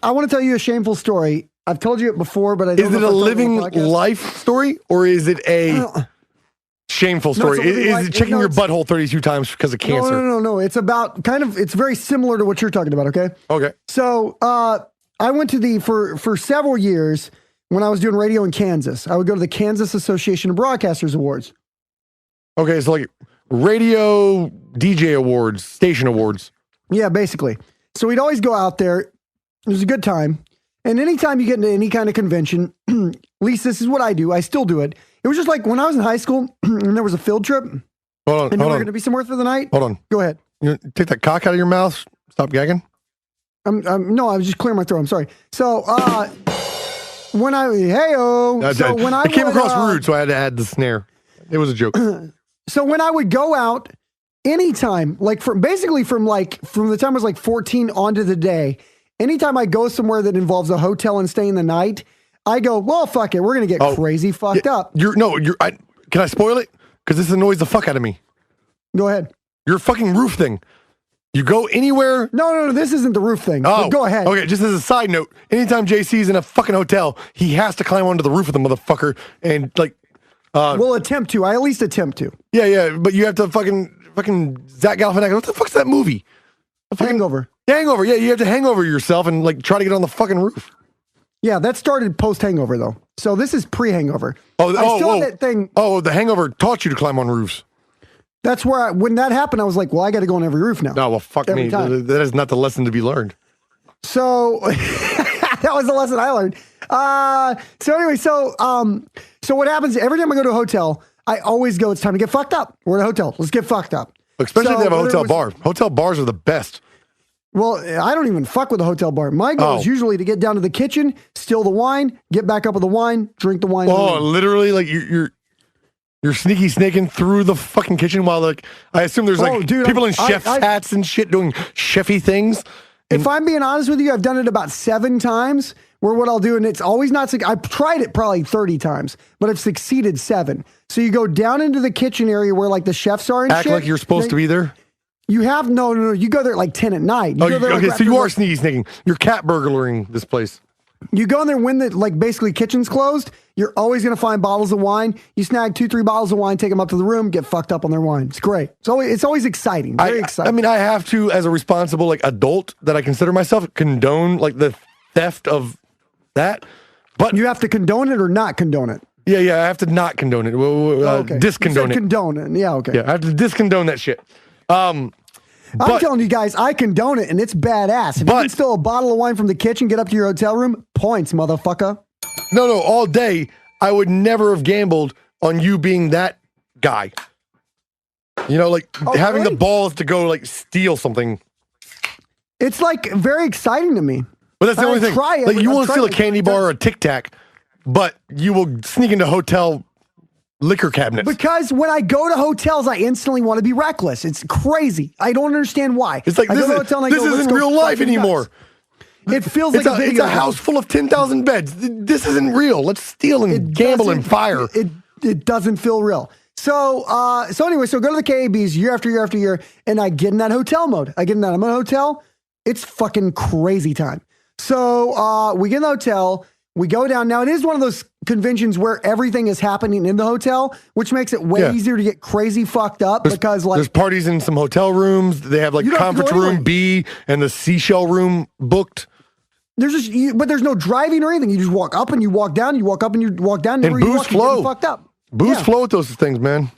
I want to tell you a shameful story. I've told you it before, but I don't Is know it if a I've told it on living the podcast. life story or is it a shameful story? it's a living Is life- it checking no, your it's- butthole 32 times because of cancer? No. It's about it's very similar to what you're talking about. Okay. Okay. So I went to for several years when I was doing radio in Kansas. I would go to the Kansas Association of Broadcasters Awards. Okay, so like radio DJ awards, station awards. Yeah, basically. So we'd always go out there. It was a good time. And anytime you get into any kind of convention, at least this is what I do. I still do it. It was just like when I was in high school and there was a field trip and Hold we were on. going to be somewhere for the night. Hold on. Go ahead. You take that cock out of your mouth. Stop gagging. No, I was just clearing my throat. I'm sorry. So when I I came across rude, so I had to add the snare. It was a joke. So when I would go out anytime, like from the time I was like 14 onto the day, anytime I go somewhere that involves a hotel and staying the night, I go, well, fuck it. We're going to get crazy fucked up. Can I spoil it? Because this annoys the fuck out of me. Go ahead. Your fucking roof thing. You go anywhere. No, this isn't the roof thing. Oh, Go ahead. Okay, just as a side note, anytime JC's in a fucking hotel, he has to climb onto the roof of the motherfucker and like. We'll attempt to. I at least attempt to. Yeah, but you have to fucking Zach Galifianakis. What the fuck's that movie? Hangover. Hangover. Yeah, you have to hangover yourself and like try to get on the fucking roof. Yeah, that started post hangover though. So this is pre hangover. That thing. Oh, the hangover taught you to climb on roofs. That's where when that happened, I was like, well, I got to go on every roof now. No, well, fuck Every me. time. That is not the lesson to be learned. So that was the lesson I learned. So what happens every time I go to a hotel, I always go, it's time to get fucked up. We're at a hotel. Let's get fucked up. Especially if they have a hotel bar. Hotel bars are the best. Well, I don't even fuck with a hotel bar. My goal is usually to get down to the kitchen, steal the wine, get back up with the wine, drink the wine. Oh, literally, like you're sneaky snaking through the fucking kitchen while like I assume there's people in chef's hats and shit doing chefy things. If I'm being honest with you, I've done it about 7 times. Where what I'll do, and it's always not. I've tried it probably 30 times, but I've succeeded 7. So you go down into the kitchen area where like the chefs are and act shit. like you're supposed to be there. You have no. You go there at like 10 at night. Okay, so you are sneaky snaking. You're cat burglaring this place. You go in there when the basically kitchen's closed. You're always gonna find bottles of wine. You snag 2-3 bottles of wine, take them up to the room, get fucked up on their wine. It's great. It's always exciting. Very exciting. I mean, I have to, as a responsible like adult that I consider myself, condone like the theft of that. But you have to condone it or not condone it. Yeah, I have to not condone it. Okay. Discondone it. Condone it. Yeah, okay. Yeah, I have to discondone that shit. I'm telling you guys, I condone it, and it's badass. If you can steal a bottle of wine from the kitchen, get up to your hotel room, points, motherfucker. No, all day, I would never have gambled on you being that guy. You know, like having the balls to go like steal something. It's like very exciting to me. But that's the only thing. Like you won't steal a candy bar or a Tic Tac, but you will sneak into hotel liquor cabinets. Because when I go to hotels, I instantly want to be reckless. It's crazy. I don't understand why. It's like this isn't real life anymore. It feels like it's a house full of 10,000 beds. This isn't real. Let's steal and gamble and fire. It doesn't feel real. So anyway, so go to the KABs year after year after year, and I get in that hotel mode. I'm in a hotel. It's fucking crazy time. So we get in the hotel. We go down. Now, it is one of those conventions where everything is happening in the hotel, which makes it way easier to get crazy fucked up because there's parties in some hotel rooms. They have like conference room B and the seashell room booked. But there's no driving or anything. You just walk up and you walk down. You walk up and you walk down. And booze flow. Fucked up. Booze flow with those things, man.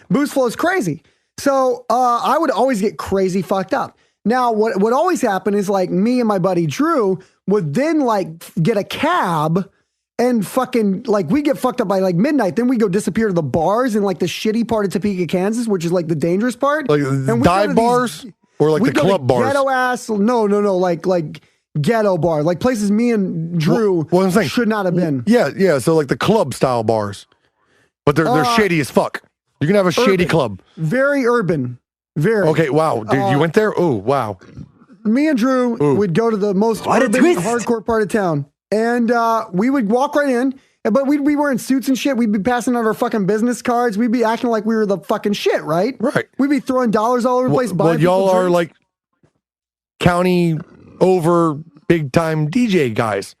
Booze flow is crazy. So I would always get crazy fucked up. Now, what would always happen is like me and my buddy Drew would then like get a cab and fucking like we get fucked up by like midnight. Then we go disappear to the bars in like the shitty part of Topeka, Kansas, which is like the dangerous part. Like dive bars or like the club bars? Ghetto ass. No. Like ghetto bar. Like places me and Drew should not have been. Yeah. So like the club style bars. But they're shady as fuck. You can have a shady club. Very urban. Very. Okay, wow. Dude, you went there? Oh, wow. Me and Drew would go to the most urban, hardcore part of town. And we would walk right in, but we'd be wearing suits and shit. We'd be passing out our fucking business cards. We'd be acting like we were the fucking shit, right? Right. We'd be throwing dollars all over the place. Well, y'all are like county over big time DJ guys.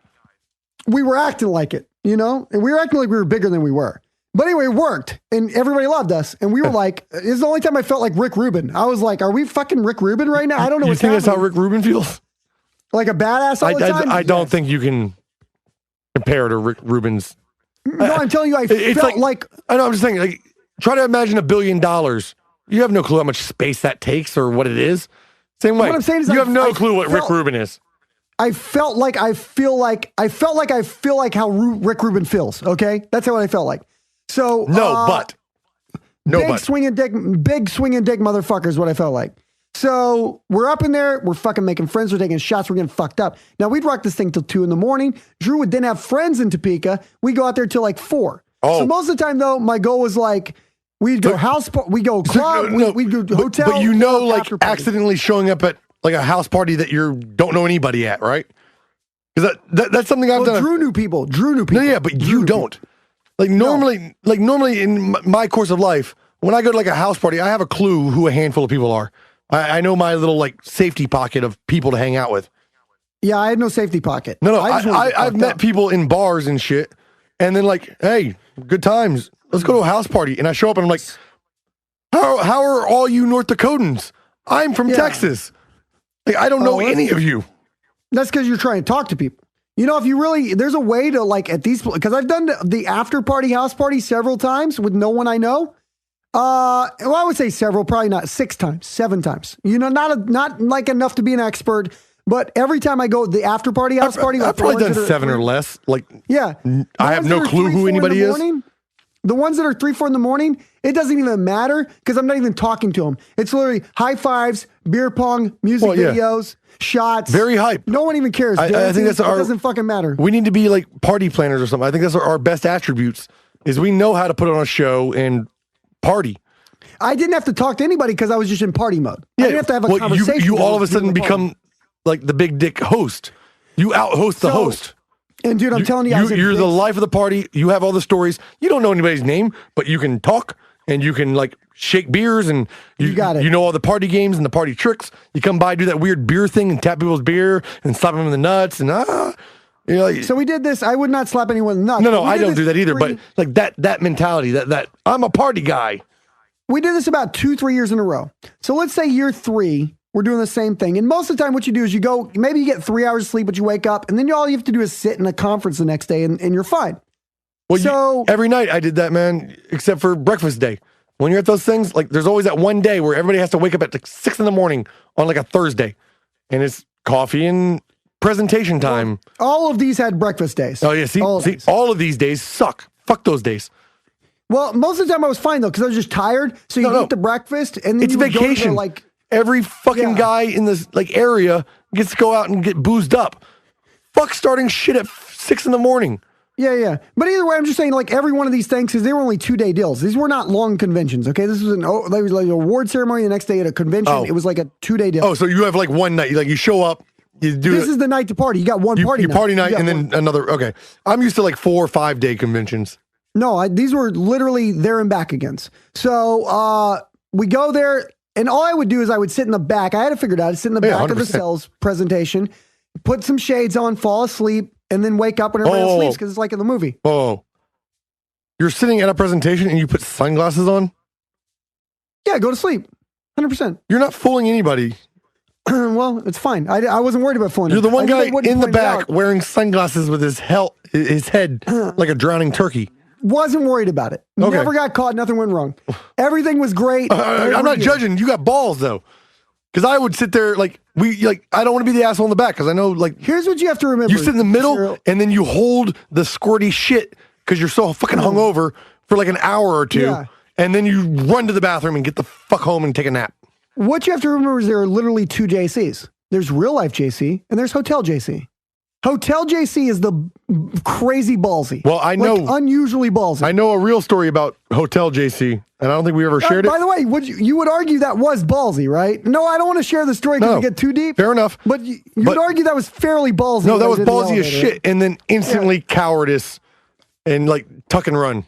We were acting like it, and we were acting like we were bigger than we were. But anyway, it worked, and everybody loved us. And we were like, this is the only time I felt like Rick Rubin. I was like, are we fucking Rick Rubin right now? I don't know what's happening. You think that's how Rick Rubin feels? Like a badass all the time? I don't think you can compare to Rick Rubin's. No, I'm telling you, I felt like. I know, I'm just saying, like, try to imagine $1 billion. You have no clue how much space that takes or what it is. Same way. What I'm saying is you have no clue what Rick Rubin is. I felt like I feel like how Rick Rubin feels. Okay, that's how I felt like. So big swinging dick motherfucker is what I felt like. So we're up in there, we're fucking making friends, we're taking shots, we're getting fucked up. Now we'd rock this thing till 2 a.m. Drew would then have friends in Topeka. We go out there till like 4. So most of the time though, my goal was like we'd go we go club, we'd go hotel. But like accidentally showing up at like a house party that you don't know anybody at, right? Because that's something I've done. Drew knew people. No, yeah, but you don't. People. Like normally in my course of life, when I go to like a house party, I have a clue who a handful of people are. I know my little like safety pocket of people to hang out with. Yeah, I had no safety pocket. No, I've met people in bars and shit, and then like, hey, good times. Let's go to a house party, and I show up and I'm like, how are all you North Dakotans? I'm from Texas. Like I don't know any of you. That's because you're trying to talk to people. If you really, there's a way to like at these, because I've done the after party house party several times with no one I know. Well, I would say several, probably not 6 times, 7 times. Not like enough to be an expert, but every time I go the after party house party, I've probably done 7 or less. Like, yeah, I have no clue who anybody is. The ones that are 3, 4 in the morning, it doesn't even matter because I'm not even talking to them. It's literally high fives, beer pong, music videos. Shots. Very hype. No one even cares. I think it doesn't fucking matter. We need to be like party planners or something. I think that's our best attributes is we know how to put on a show and party. I didn't have to talk to anybody because I was just in party mode. I didn't have to have a conversation. You all of a sudden become like the big dick host. You out-host the host. And dude, I'm telling you, you're the life of the party. You have all the stories. You don't know anybody's name, but you can talk and you can like shake beers and you got it. You know all the party games and the party tricks. You come by, do that weird beer thing and tap people's beer and slap them in the nuts and So we did this. I would not slap anyone in the nuts. No, I don't do that either. But like that mentality, that I'm a party guy. We did this about 2-3 years in a row. So let's say year 3, we're doing the same thing. And most of the time what you do is you go, maybe you get 3 hours of sleep, but you wake up and then all you have to do is sit in a conference the next day and you're fine. Well, every night I did that, man, except for breakfast day. When you're at those things, like there's always that one day where everybody has to wake up at like 6 a.m. on like a Thursday, and it's coffee and presentation time. All of these had breakfast days. Oh yeah, see, all of these days suck. Fuck those days. Well, most of the time I was fine though because I was just tired. So you eat the breakfast and then it's vacation. Like every fucking guy in this like area gets to go out and get boozed up. Fuck starting shit at 6 a.m. Yeah. But either way, I'm just saying, like, every one of these things, because they were only 2-day deals. These were not long conventions, okay? This was there was like an award ceremony the next day at a convention. Oh. It was like a 2-day deal. Oh, so you have like one night. Like, you show up, you do This is the night to party. You got one party night. You party night and then another, okay. I'm used to like 4 or 5 day conventions. No, these were literally there and back agains. So we go there, and all I would do is I would sit in the back. I had it figured out. I'd sit in the back 100%. Of the sales presentation, put some shades on, fall asleep, and then wake up when everybody else sleeps because it's like in the movie. Oh, you're sitting at a presentation and you put sunglasses on? Yeah, go to sleep. 100%. You're not fooling anybody. Well, it's fine. I wasn't worried about fooling. You're the one guy in the back wearing sunglasses with his head like a drowning turkey. Wasn't worried about it. Okay. Never got caught. Nothing went wrong. Everything was great. I'm not judging. You got balls though. Because I would sit there I don't want to be the asshole in the back because I know here's what you have to remember. You sit in the middle and then you hold the squirty shit because you're so fucking hungover for like an hour or two, and then you run to the bathroom and get the fuck home and take a nap. What you have to remember is there are literally 2 JCs. There's real life JC and there's hotel JC. Hotel JC is the crazy ballsy. Well, I know unusually ballsy. I know a real story about Hotel JC, and I don't think we ever shared it. By the way, you would argue that was ballsy, right? No, I don't want to share the story because we get too deep. Fair enough. But you'd argue that was fairly ballsy. No, that was ballsy as shit, and then instantly cowardice and tuck and run.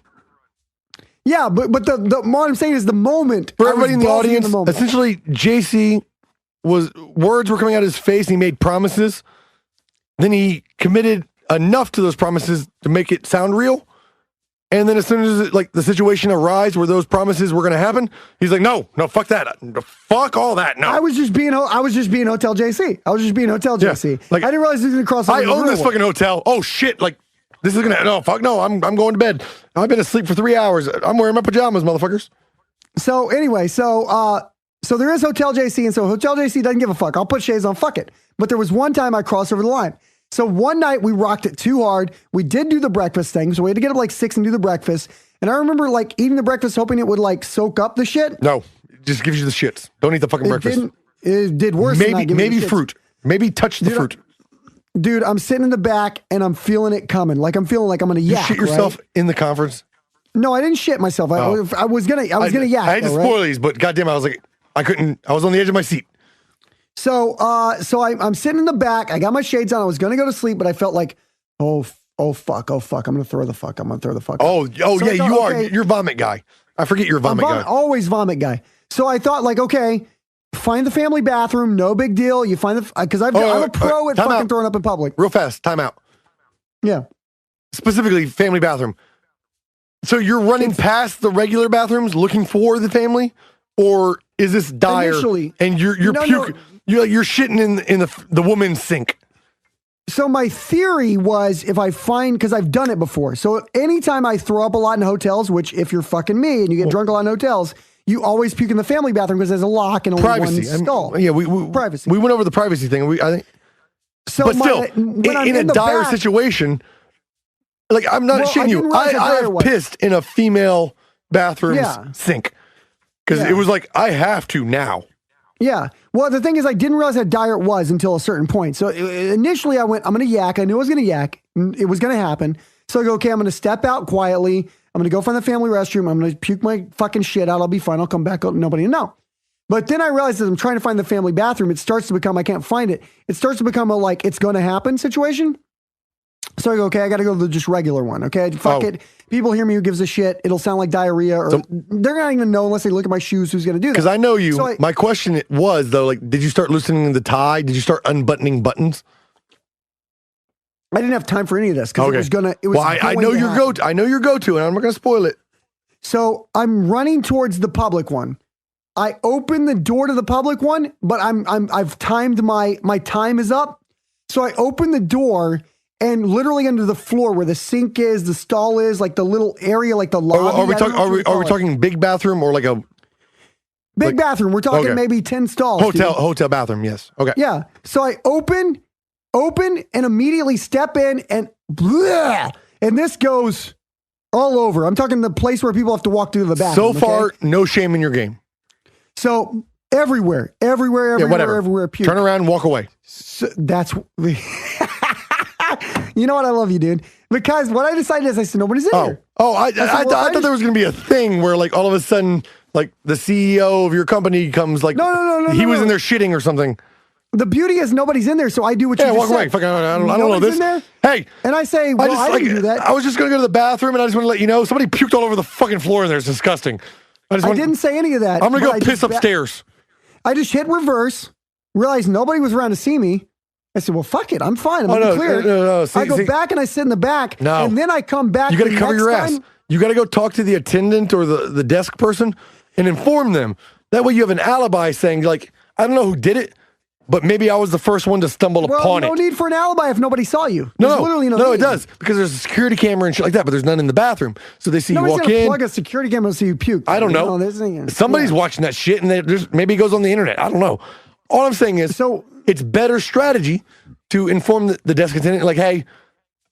Yeah, but the what I'm saying is the moment for everybody in the audience. Essentially, JC words were coming out of his face, and he made promises. then he committed enough to those promises to make it sound real. And then as soon as like the situation arose where those promises were going to happen, he's like, no, fuck that. Fuck all that. No. I was just being Hotel JC. I was just being Hotel JC. Like, I didn't realize he was going to cross over I the own this real fucking hotel. Oh shit. Like this is going to, no, fuck no. I'm going to bed. I've been asleep for 3 hours. I'm wearing my pajamas, motherfuckers. So anyway, so there is Hotel JC, and so Hotel JC doesn't give a fuck. I'll put shades on, fuck it. But there was one time I crossed over the line. So one night we rocked it too hard. We did do the breakfast thing, so we had to get up like 6 and do the breakfast. And I remember like eating the breakfast, hoping it would like soak up the shit. No, it just gives you the shits. Don't eat the fucking breakfast. It did worse. Maybe fruit. Maybe touch the fruit. Dude, I'm sitting in the back and I'm feeling it coming. Like I'm feeling like I'm gonna yak. You shit yourself in the conference? No, I didn't shit myself. I was gonna yak. I had to spoil these, but goddamn, I was like, I couldn't. I was on the edge of my seat. So I'm sitting in the back. I got my shades on. I was gonna go to sleep, but I felt like, oh fuck. I'm gonna throw the fuck. Oh yeah, you are. You're vomit guy. I forget you're a vomit guy. Always vomit guy. So I thought like, okay, find the family bathroom. No big deal. You find the because I'm a pro at fucking throwing up in public. Real fast. Time out. Yeah. Specifically, family bathroom. So you're running past the regular bathrooms looking for the family, or is this dire? Initially, and you're puking. You're shitting in the woman's sink. So my theory was if I find, because I've done it before. So anytime I throw up a lot in hotels, which if you're fucking me and you get drunk a lot in hotels, you always puke in the family bathroom because there's a lock and only one stall. Privacy. We went over the privacy thing. I think. So, but still, in a dire situation, like I'm not shitting you. I have pissed in a female bathroom's sink because it was like I have to now. Yeah. Well, the thing is, I didn't realize how dire it was until a certain point. So initially I went, I'm going to yak. I knew I was going to yak. It was going to happen. So I go, okay, I'm going to step out quietly. I'm going to go find the family restroom. I'm going to puke my fucking shit out. I'll be fine. I'll come back. Nobody will know. But then I realized as I'm trying to find the family bathroom, it starts to become, I can't find it. It starts to become a like, it's going to happen situation. So I go, okay, I got to go to the just regular one. Okay, fuck it. People hear me, who gives a shit? It'll sound like diarrhea, or they're not even know unless they look at my shoes who's going to do that. Because I know you. So my question was though, like, did you start loosening the tie? Did you start unbuttoning buttons? I didn't have time for any of this because it was gonna. It was. Well, I know your go-to. I know your go-to, and I'm not going to spoil it. So I'm running towards the public one. I open the door to the public one, but I've timed my time is up. So I open the door. And literally under the floor where the sink is, the stall is, like the little area, like the lobby. Are we talking big bathroom or like a big bathroom? We're talking maybe 10 stalls. Hotel bathroom, yes. Okay. Yeah. So I open and immediately step in and bleh, and this goes all over. I'm talking the place where people have to walk through the bathroom. So far, no shame in your game. So everywhere. Puke. Turn around and walk away. So that's. You know what? I love you, dude. Because what I decided is I said, nobody's in here. I thought there was going to be a thing where like all of a sudden, like the CEO of your company comes like, no. He was in there shitting or something. The beauty is nobody's in there. So I do what you just walk away. said. I don't know this. In there, hey. And I say, well, I didn't do that. I was just going to go to the bathroom and I just want to let you know, somebody puked all over the fucking floor in there. It's disgusting. I didn't say any of that. I'm going to go piss upstairs. I just hit reverse, realized nobody was around to see me. I said, well, fuck it. I'm fine. I'm clear. No. I go back and I sit in the back. No. And then I come back. You got to cover your ass. You got to go talk to the attendant or the desk person and inform them. That way you have an alibi saying, like, I don't know who did it, but maybe I was the first one to stumble upon it. No need for an alibi if nobody saw you. No, it does. Because there's a security camera and shit like that, but there's none in the bathroom. So they see you walk in. Plug a security camera to see you puke. I don't know. Somebody's watching that shit and maybe it goes on the internet. I don't know. All I'm saying is, it's better strategy to inform the desk attendant, like, hey,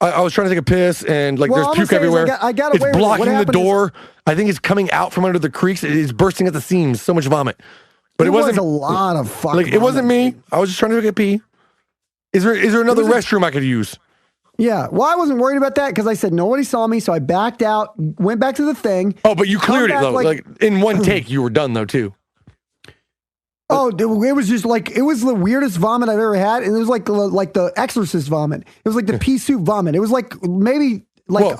I was trying to take a piss and like there's puke everywhere. I got away it's blocking the door. I think it's coming out from under the creaks. It's bursting at the seams. So much vomit. But it wasn't a lot of fucking like it wasn't me. I was just trying to take a pee. Is there another restroom I could use? Yeah. Well, I wasn't worried about that because I said nobody saw me, so I backed out, went back to the thing. Oh, but you cleared it though. Like in one take, you were done though too. Oh, it was just like, it was the weirdest vomit I've ever had. And it was like the Exorcist vomit. It was like the pea soup vomit. It was like maybe like,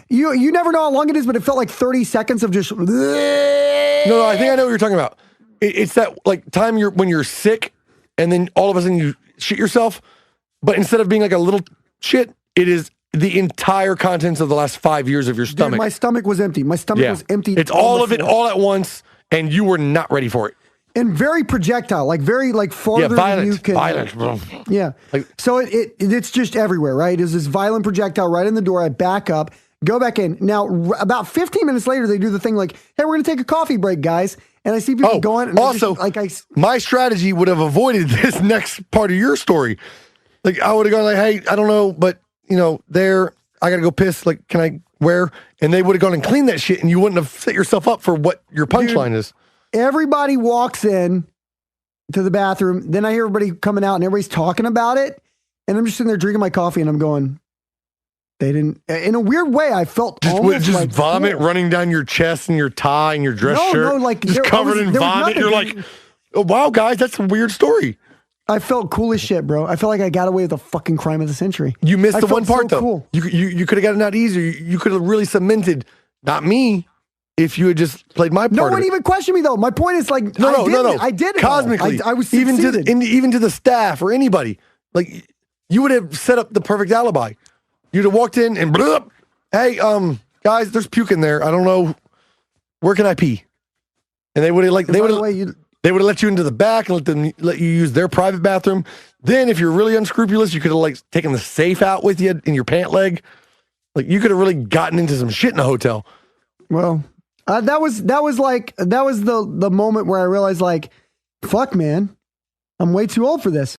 you never know how long it is, but it felt like 30 seconds of just. No, I think I know what you're talking about. It's that like time when you're sick and then all of a sudden you shit yourself. But instead of being like a little shit, it is the entire contents of the last 5 years of your stomach. Dude, my stomach was empty. My stomach was empty. It's all of it all at once, and you were not ready for it. And very projectile, like very like farther than you can. Violent. Yeah. So it's just everywhere, right? It's this violent projectile right in the door. I back up, go back in. Now, about 15 minutes later, they do the thing like, hey, we're going to take a coffee break, guys. And I see people going. And also, my strategy would have avoided this next part of your story. Like, I would have gone like, hey, I don't know, but, I got to go piss. Like, can I wear? And they would have gone and cleaned that shit, and you wouldn't have set yourself up for what your punchline is. Everybody walks in to the bathroom. Then I hear everybody coming out and everybody's talking about it. And I'm just sitting there drinking my coffee and I'm going, they didn't, in a weird way, I felt almost like vomit running down your chest and your tie and your dress shirt. No, like just covered in vomit. You're like, oh, wow, guys, that's a weird story. I felt cool as shit, bro. I felt like I got away with the fucking crime of the century. You missed the one part, though. Cool. You could have gotten out easier. You could have really cemented, not me, if you had just played my part. No one even questioned me, though. My point is like, no. I did it. Cosmically, I was even to the staff or anybody. Like, you would have set up the perfect alibi. You'd have walked in and, blah, hey, guys, there's puke in there. I don't know. Where can I pee? And they would have let you into the back and let you use their private bathroom. Then, if you're really unscrupulous, you could have like taken the safe out with you in your pant leg. Like, you could have really gotten into some shit in a hotel. Well, that was the moment where I realized, like, fuck, man, I'm way too old for this.